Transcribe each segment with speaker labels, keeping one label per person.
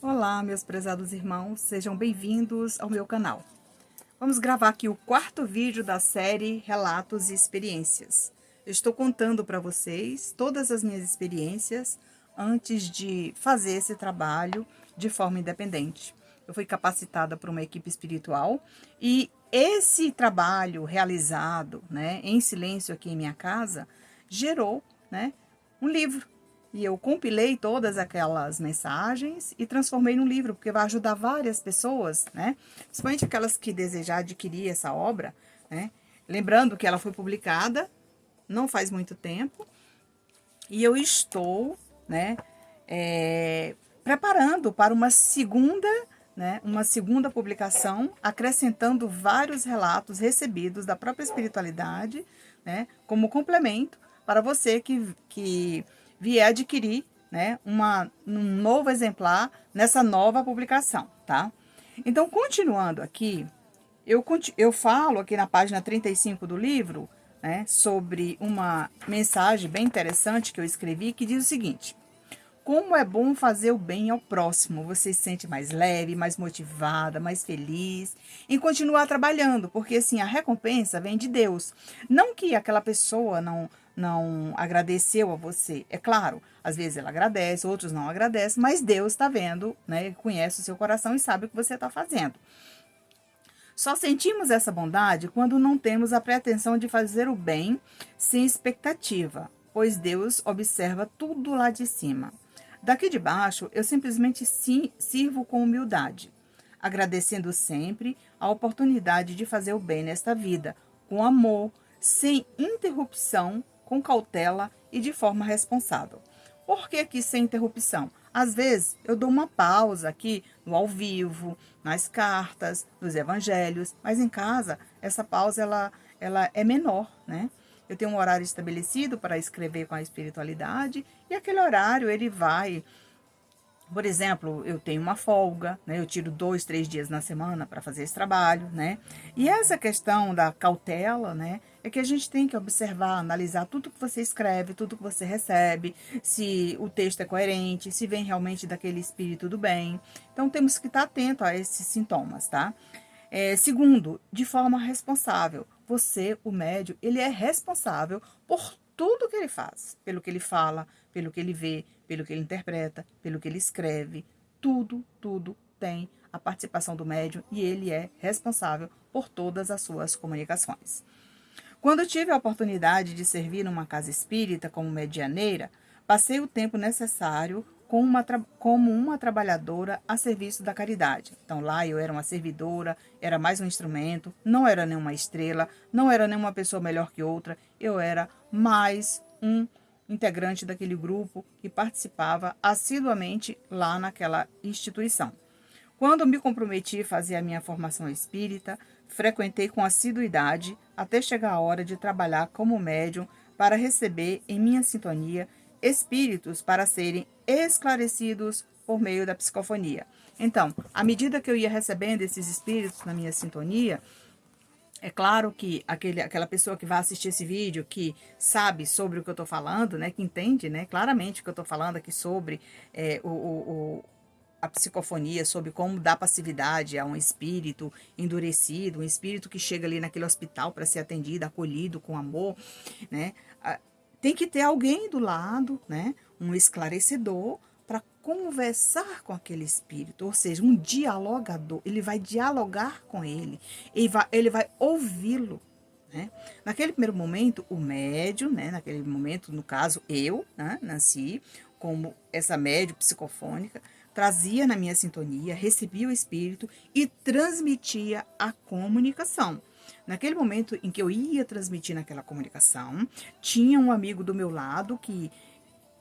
Speaker 1: Olá, meus prezados irmãos, sejam bem-vindos ao meu canal. Vamos gravar aqui o quarto vídeo da série Relatos e Experiências. Eu estou contando para vocês todas as minhas experiências antes de fazer esse trabalho de forma independente. Eu fui capacitada por uma equipe espiritual e esse trabalho realizado, em silêncio aqui em minha casa, gerou, um livro. E eu compilei todas aquelas mensagens e transformei num livro, porque vai ajudar várias pessoas, principalmente aquelas que desejam adquirir essa obra, Lembrando que ela foi publicada não faz muito tempo e eu estou, preparando para uma segunda publicação, acrescentando vários relatos recebidos da própria espiritualidade, como complemento para você que vier adquirir, um novo exemplar nessa nova publicação, tá? Então, continuando aqui, eu falo aqui na página 35 do livro, sobre uma mensagem bem interessante que eu escrevi, que diz o seguinte: como é bom fazer o bem ao próximo, você se sente mais leve, mais motivada, mais feliz em continuar trabalhando, porque assim, a recompensa vem de Deus. Não que aquela pessoa não agradeceu a você, é claro, às vezes ela agradece, outros não agradecem, mas Deus está vendo, conhece o seu coração e sabe o que você está fazendo. Só sentimos essa bondade quando não temos a pretensão de fazer o bem sem expectativa, pois Deus observa tudo lá de cima. Daqui de baixo, eu simplesmente sirvo com humildade, agradecendo sempre a oportunidade de fazer o bem nesta vida, com amor, sem interrupção, com cautela e de forma responsável. Por que aqui sem interrupção? Às vezes, eu dou uma pausa aqui no ao vivo, nas cartas, nos evangelhos, mas em casa, essa pausa ela é menor, Eu tenho um horário estabelecido para escrever com a espiritualidade e aquele horário ele vai. Por exemplo, eu tenho uma folga, eu tiro 2, 3 dias na semana para fazer esse trabalho, E essa questão da cautela, é que a gente tem que observar, analisar tudo que você escreve, tudo que você recebe, se o texto é coerente, se vem realmente daquele espírito do bem. Então, temos que estar atento a esses sintomas, tá? Segundo, de forma responsável. Você, o médium, ele é responsável por tudo que ele faz, pelo que ele fala, pelo que ele vê, pelo que ele interpreta, pelo que ele escreve. Tudo tem a participação do médium e ele é responsável por todas as suas comunicações. Quando eu tive a oportunidade de servir numa casa espírita como medianeira, passei o tempo necessário como uma trabalhadora a serviço da caridade. Então lá eu era uma servidora, era mais um instrumento, não era nenhuma estrela, não era nenhuma pessoa melhor que outra, eu era mais um integrante daquele grupo que participava assiduamente lá naquela instituição. Quando me comprometi a fazer a minha formação espírita, frequentei com assiduidade até chegar a hora de trabalhar como médium para receber em minha sintonia espíritos para serem esclarecidos por meio da psicofonia. Então, à medida que eu ia recebendo esses espíritos na minha sintonia, é claro que aquela pessoa que vai assistir esse vídeo, que sabe sobre o que eu estou falando, que entende, claramente o que eu estou falando aqui sobre a psicofonia, sobre como dar passividade a um espírito endurecido, um espírito que chega ali naquele hospital para ser atendido, acolhido com amor, Tem que ter alguém do lado, um esclarecedor, para conversar com aquele espírito, ou seja, um dialogador. Ele vai dialogar com ele vai ouvi-lo. Naquele primeiro momento, o médium, naquele momento, no caso, eu, Nancy, como essa médium psicofônica, trazia na minha sintonia, recebia o espírito e transmitia a comunicação. Naquele momento em que eu ia transmitir naquela comunicação, tinha um amigo do meu lado que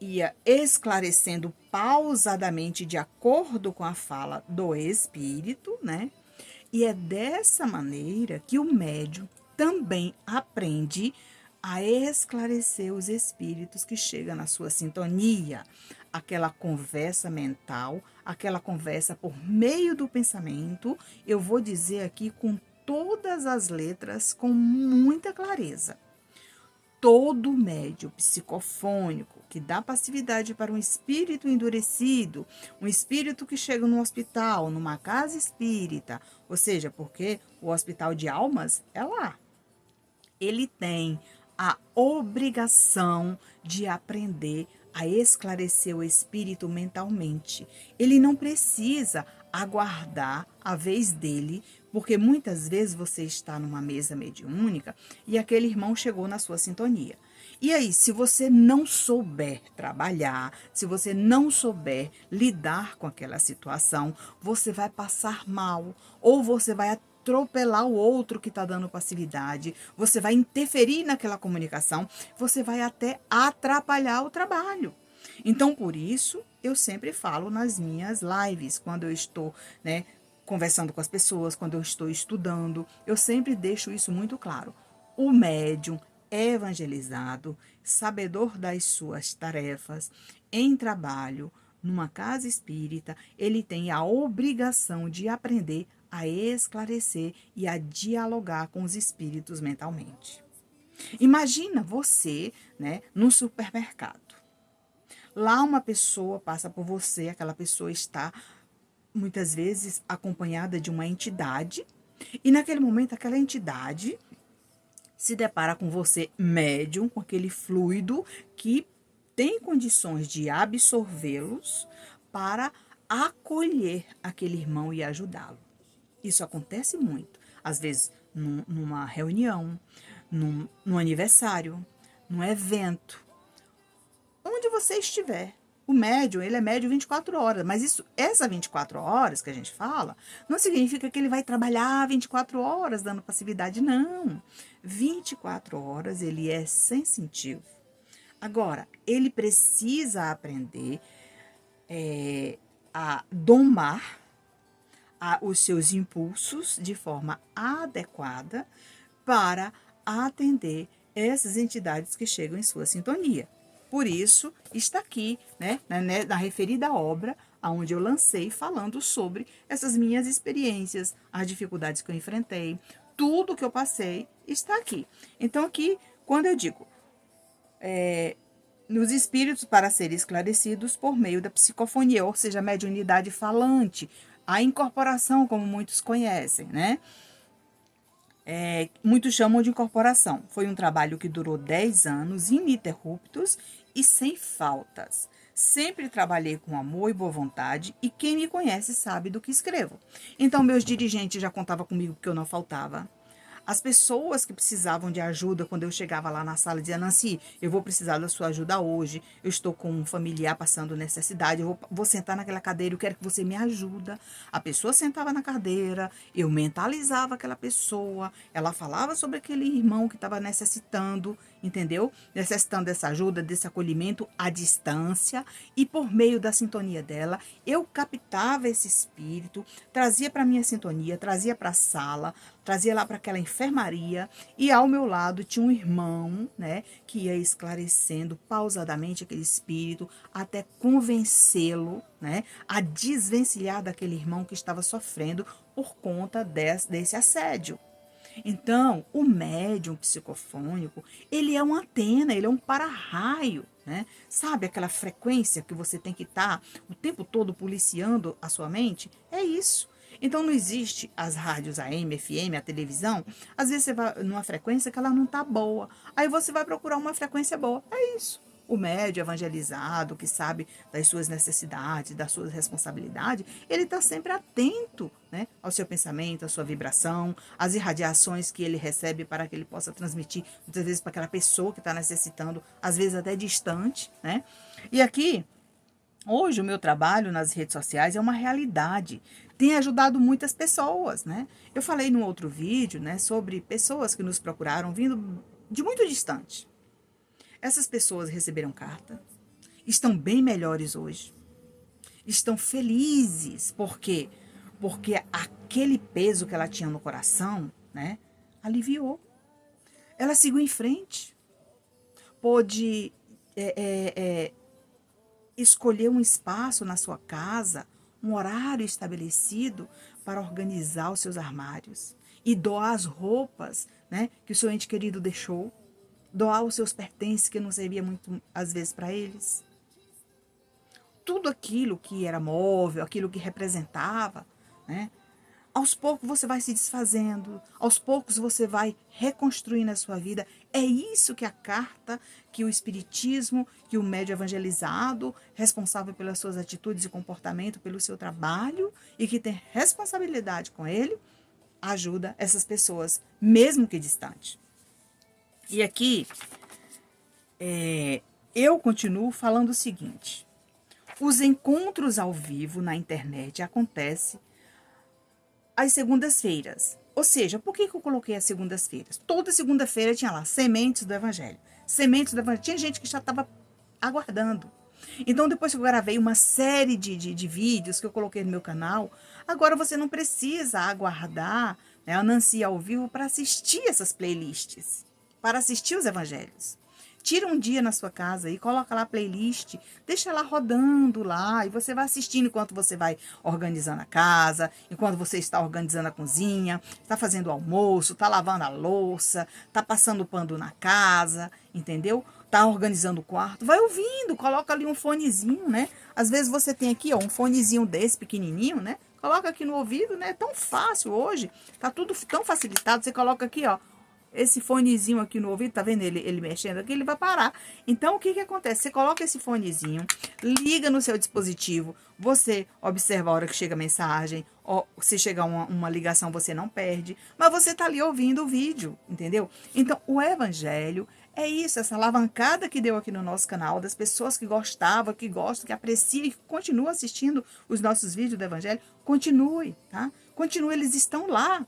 Speaker 1: ia esclarecendo pausadamente de acordo com a fala do espírito, E é dessa maneira que o médium também aprende a esclarecer os espíritos que chegam na sua sintonia. Aquela conversa mental, aquela conversa por meio do pensamento, eu vou dizer aqui com todas as letras, com muita clareza. Todo médium psicofônico que dá passividade para um espírito endurecido, um espírito que chega num hospital, numa casa espírita, ou seja, porque o hospital de almas é lá. Ele tem a obrigação de aprender a esclarecer o espírito mentalmente. Ele não precisa aguardar a vez dele, porque muitas vezes você está numa mesa mediúnica e aquele irmão chegou na sua sintonia. E aí, se você não souber trabalhar, se você não souber lidar com aquela situação, você vai passar mal, ou você vai atropelar o outro que está dando passividade, você vai interferir naquela comunicação, você vai até atrapalhar o trabalho. Então, por isso, eu sempre falo nas minhas lives, quando eu estou, né, conversando com as pessoas, quando eu estou estudando, eu sempre deixo isso muito claro. O médium é evangelizado, sabedor das suas tarefas, em trabalho, numa casa espírita, ele tem a obrigação de aprender a esclarecer e a dialogar com os espíritos mentalmente. Imagina você, né, no supermercado. Lá uma pessoa passa por você, aquela pessoa está muitas vezes acompanhada de uma entidade, e naquele momento aquela entidade se depara com você, médium, com aquele fluido que tem condições de absorvê-los para acolher aquele irmão e ajudá-lo. Isso acontece muito. Às vezes, numa reunião, num aniversário, num evento, onde você estiver. O médium, ele é médium 24 horas, mas essa 24 horas que a gente fala, não significa que ele vai trabalhar 24 horas dando passividade, não. 24 horas ele é sensitivo. Agora, ele precisa aprender a domar os seus impulsos de forma adequada para atender essas entidades que chegam em sua sintonia. Por isso, está aqui, né, na referida obra, onde eu lancei falando sobre essas minhas experiências, as dificuldades que eu enfrentei, tudo que eu passei está aqui. Então, aqui, quando eu digo nos espíritos para serem esclarecidos por meio da psicofonia, ou seja, a mediunidade falante, a incorporação, como muitos conhecem, né? Muitos chamam de incorporação. Foi um trabalho que durou 10 anos, ininterruptos e sem faltas. Sempre trabalhei com amor e boa vontade, e quem me conhece sabe do que escrevo. Então, meus dirigentes já contavam comigo porque eu não faltava. As pessoas que precisavam de ajuda, quando eu chegava lá na sala, diziam: Nancy, eu vou precisar da sua ajuda hoje, eu estou com um familiar passando necessidade, eu vou sentar naquela cadeira, eu quero que você me ajuda. A pessoa sentava na cadeira, eu mentalizava aquela pessoa, ela falava sobre aquele irmão que estava necessitando, entendeu? Necessitando dessa ajuda, desse acolhimento à distância, e por meio da sintonia dela, eu captava esse espírito, trazia para minha sintonia, trazia para a sala, trazia lá para aquela enfermaria, e ao meu lado tinha um irmão, né, que ia esclarecendo pausadamente aquele espírito até convencê-lo, né, a desvencilhar daquele irmão que estava sofrendo por conta desse assédio. Então, o médium psicofônico, ele é uma antena, ele é um para-raio, né? Sabe aquela frequência que você tem que estar o tempo todo policiando a sua mente? É isso. Então, não existe as rádios AM, FM, a televisão. Às vezes você vai numa frequência que ela não está boa. Aí você vai procurar uma frequência boa. É isso. O médium evangelizado, que sabe das suas necessidades, das suas responsabilidades, ele está sempre atento, né, ao seu pensamento, à sua vibração, às irradiações que ele recebe para que ele possa transmitir, muitas vezes para aquela pessoa que está necessitando, às vezes até distante, né? E aqui, hoje, o meu trabalho nas redes sociais é uma realidade. Tem ajudado muitas pessoas, né? Eu falei num outro vídeo, né, sobre pessoas que nos procuraram vindo de muito distante. Essas pessoas receberam carta, estão bem melhores hoje, estão felizes. Por quê? Porque aquele peso que ela tinha no coração, né, aliviou. Ela seguiu em frente, pôde escolher um espaço na sua casa, um horário estabelecido para organizar os seus armários e doar as roupas, né, que o seu ente querido deixou. doar os seus pertences que não servia muito, às vezes, para eles. Tudo aquilo que era móvel, aquilo que representava, né? Aos poucos você vai se desfazendo, aos poucos você vai reconstruindo a sua vida. É isso que a carta, que o espiritismo, que o médium evangelizado, responsável pelas suas atitudes e comportamento, pelo seu trabalho e que tem responsabilidade com ele, ajuda essas pessoas, mesmo que distante. E aqui, eu continuo falando o seguinte: os encontros ao vivo na internet acontecem às segundas-feiras. Ou seja, por que eu coloquei as segundas-feiras? Toda segunda-feira tinha lá sementes do Evangelho. Sementes do Evangelho. Tinha gente que já estava aguardando. Então, depois que eu gravei uma série de vídeos que eu coloquei no meu canal, agora você não precisa aguardar, né, a Nancy ao vivo para assistir essas playlists, para assistir os evangelhos. Tira um dia na sua casa e coloca lá a playlist, deixa lá rodando lá, e você vai assistindo enquanto você vai organizando a casa, enquanto você está organizando a cozinha, está fazendo o almoço, está lavando a louça, está passando o pano na casa, entendeu? Tá organizando o quarto, vai ouvindo, coloca ali um fonezinho, né? Às vezes você tem aqui, ó, um fonezinho desse pequenininho, né? Coloca aqui no ouvido, né? É tão fácil hoje, tá tudo tão facilitado, você coloca aqui, ó, esse fonezinho aqui no ouvido, tá vendo ele mexendo aqui, ele vai parar. Então, o que que acontece? Você coloca esse fonezinho, liga no seu dispositivo, você observa a hora que chega a mensagem, ó, se chegar uma ligação, você não perde, mas você tá ali ouvindo o vídeo, entendeu? Então, o evangelho é isso, essa alavancada que deu aqui no nosso canal, das pessoas que gostavam, que gostam, que apreciam e que continuam assistindo os nossos vídeos do evangelho, continue, tá? Continue, eles estão lá.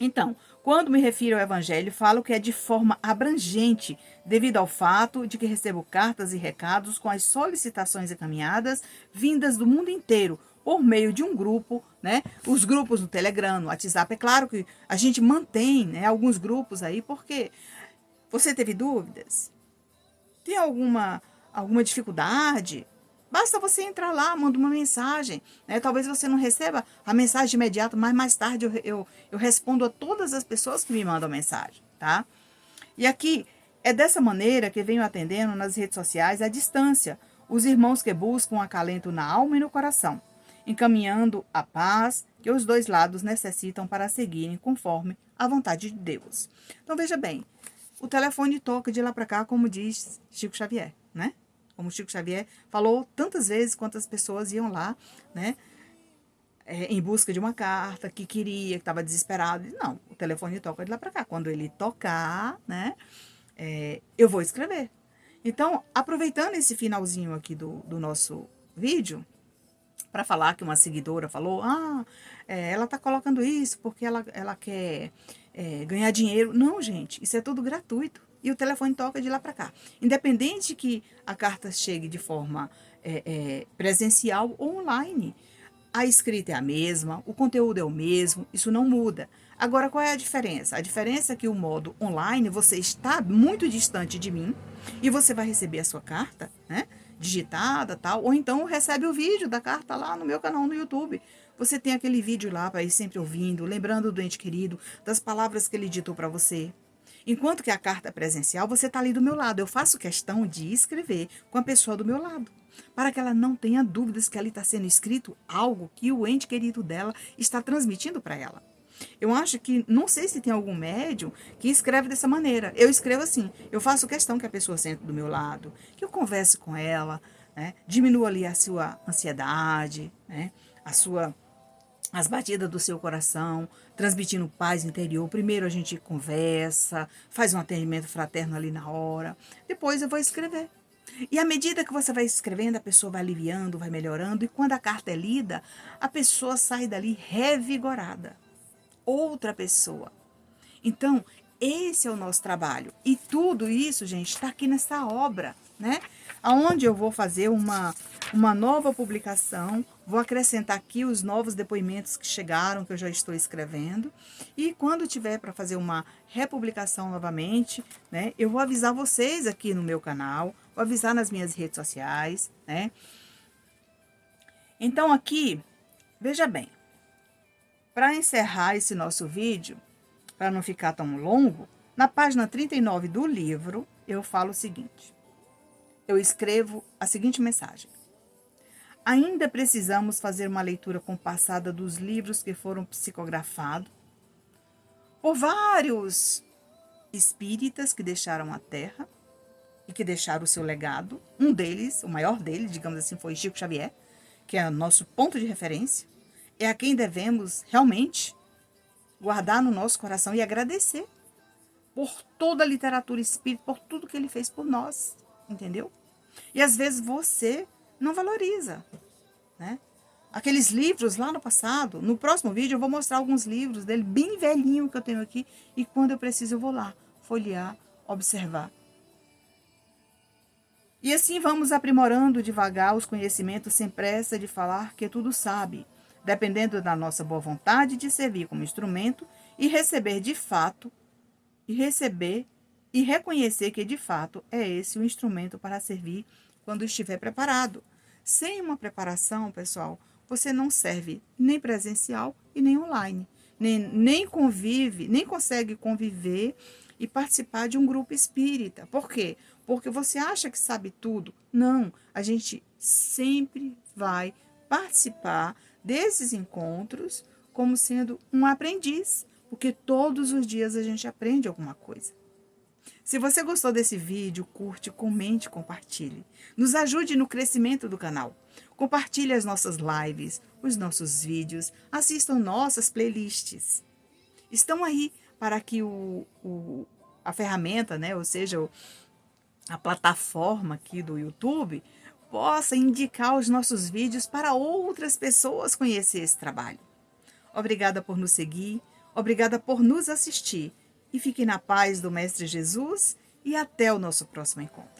Speaker 1: Então, quando me refiro ao Evangelho, falo que é de forma abrangente, devido ao fato de que recebo cartas e recados com as solicitações encaminhadas, vindas do mundo inteiro, por meio de um grupo, né? Os grupos no Telegram, no WhatsApp. É claro que a gente mantém, né, alguns grupos aí, porque você teve dúvidas? Tem alguma dificuldade? Basta você entrar lá, manda uma mensagem, né? Talvez você não receba a mensagem imediata, mas mais tarde eu respondo a todas as pessoas que me mandam mensagem, tá? E aqui é dessa maneira que venho atendendo nas redes sociais à distância os irmãos que buscam acalento na alma e no coração, encaminhando a paz que os dois lados necessitam para seguirem conforme a vontade de Deus. Então veja bem, o telefone toca de lá para cá, como diz Chico Xavier, né? Como Chico Xavier falou tantas vezes quantas pessoas iam lá, né? Em busca de uma carta que queria, que estava desesperado. Não, o telefone toca de lá para cá. Quando ele tocar, né? Eu vou escrever. Então, aproveitando esse finalzinho aqui do nosso vídeo, para falar que uma seguidora falou, ela tá colocando isso porque ela quer ganhar dinheiro. Não, gente, isso é tudo gratuito. E o telefone toca de lá para cá. Independente que a carta chegue de forma presencial ou online, a escrita é a mesma, o conteúdo é o mesmo, isso não muda. Agora, qual é a diferença? A diferença é que o modo online, você está muito distante de mim e você vai receber a sua carta, né? Digitada, tal, ou então recebe o vídeo da carta lá no meu canal no YouTube. Você tem aquele vídeo lá para ir sempre ouvindo, lembrando do ente querido, das palavras que ele ditou para você. Enquanto que a carta é presencial, você está ali do meu lado. Eu faço questão de escrever com a pessoa do meu lado, para que ela não tenha dúvidas que ali está sendo escrito algo que o ente querido dela está transmitindo para ela. Eu acho que, não sei se tem algum médium que escreve dessa maneira. Eu escrevo assim, eu faço questão que a pessoa sente do meu lado, que eu converse com ela, né? Diminua ali a sua ansiedade, né? As batidas do seu coração, transmitindo paz interior. Primeiro a gente conversa, faz um atendimento fraterno ali na hora, depois eu vou escrever. E à medida que você vai escrevendo, a pessoa vai aliviando, vai melhorando, e quando a carta é lida, a pessoa sai dali revigorada. Outra pessoa. Então, esse é o nosso trabalho. E tudo isso, gente, está aqui nessa obra, né? Aonde eu vou fazer uma nova publicação, vou acrescentar aqui os novos depoimentos que chegaram, que eu já estou escrevendo. E quando tiver para fazer uma republicação novamente, né? Eu vou avisar vocês aqui no meu canal, vou avisar nas minhas redes sociais, né? Então, aqui, veja bem. Para encerrar esse nosso vídeo, para não ficar tão longo, Na página 39 do livro, eu falo o seguinte. Eu escrevo a seguinte mensagem. Ainda precisamos fazer uma leitura compassada dos livros que foram psicografados por vários espíritas que deixaram a Terra e que deixaram o seu legado. Um deles, o maior deles, digamos assim, foi Chico Xavier, que é o nosso ponto de referência. É a quem devemos realmente guardar no nosso coração e agradecer por toda a literatura espírita, por tudo que ele fez por nós, entendeu? E às vezes você não valoriza, né? Aqueles livros lá no passado, no próximo vídeo eu vou mostrar alguns livros dele, bem velhinho que eu tenho aqui, e quando eu preciso eu vou lá, folhear, observar. E assim vamos aprimorando devagar os conhecimentos sem pressa de falar que tudo sabe, dependendo da nossa boa vontade de servir como instrumento e receber de fato, e reconhecer que de fato é esse o instrumento para servir quando estiver preparado. Sem uma preparação, pessoal, você não serve nem presencial e nem online, nem convive, nem consegue conviver e participar de um grupo espírita. Por quê? Porque você acha que sabe tudo. Não, a gente sempre vai participar desses encontros como sendo um aprendiz, porque todos os dias a gente aprende alguma coisa. Se você gostou desse vídeo, curte, comente, compartilhe. Nos ajude no crescimento do canal. Compartilhe as nossas lives, os nossos vídeos, assistam nossas playlists. Estão aí para que a ferramenta, né, ou seja, a plataforma aqui do YouTube, possa indicar os nossos vídeos para outras pessoas conhecer esse trabalho. Obrigada por nos seguir, obrigada por nos assistir. E fique na paz do Mestre Jesus e até o nosso próximo encontro.